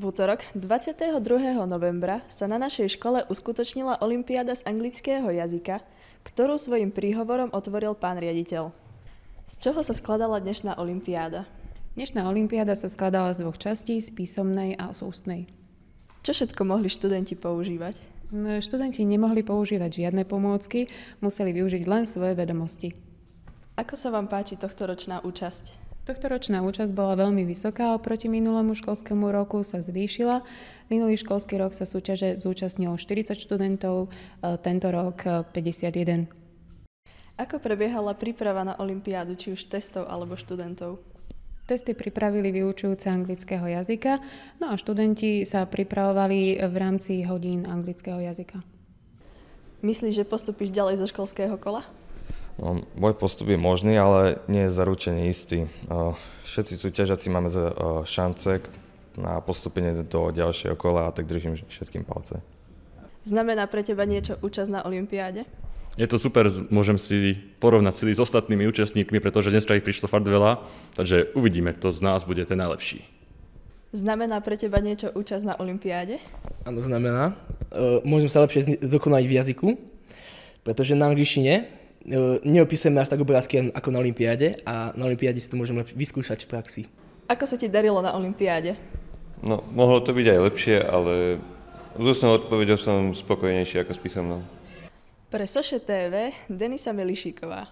V útorok 22. novembra sa na našej škole uskutočnila olympiáda z anglického jazyka, ktorú svojim príhovorom otvoril pán riaditeľ. Z čoho sa skladala dnešná olympiáda? Dnešná olympiáda sa skladala z dvoch častí, z písomnej a z ústnej. Čo všetko mohli študenti používať? Študenti nemohli používať žiadne pomôcky, museli využiť len svoje vedomosti. Ako sa vám páči tohtoročná účasť? Tohtoročná účasť bola veľmi vysoká, oproti minulému školskému roku sa zvýšila. Minulý školský rok sa súťaže zúčastnilo 40 študentov, tento rok 51. Ako prebiehala príprava na olympiádu, či už testov alebo študentov? Testy pripravili vyučujúce anglického jazyka, no a študenti sa pripravovali v rámci hodín anglického jazyka. Myslíš, že postupíš ďalej zo školského kola? No, môj postup je možný, ale nie je zaručene istý. Všetci súťažiaci máme šance na postupenie do ďalšieho kola a tak držím všetkým palce. Znamená pre teba niečo účasť na olympiáde? Je to super, môžem si porovnať sily s ostatnými účastníkmi, pretože dneska ich prišlo fakt veľa, takže uvidíme, kto z nás bude ten najlepší. Znamená pre teba niečo účasť na olympiáde? Áno, znamená. Môžem sa lepšie dokonať v jazyku, pretože na angličtine neopisujeme až tak obrázky ako na olympiáde a na olympiáde si to môžeme vyskúšať v praxi. Ako sa ti darilo na olympiáde? No, mohlo to byť aj lepšie, ale s ústnou odpoveďou som spokojnejší ako s písomnou. Pre Soše TV Denisa Melišíková.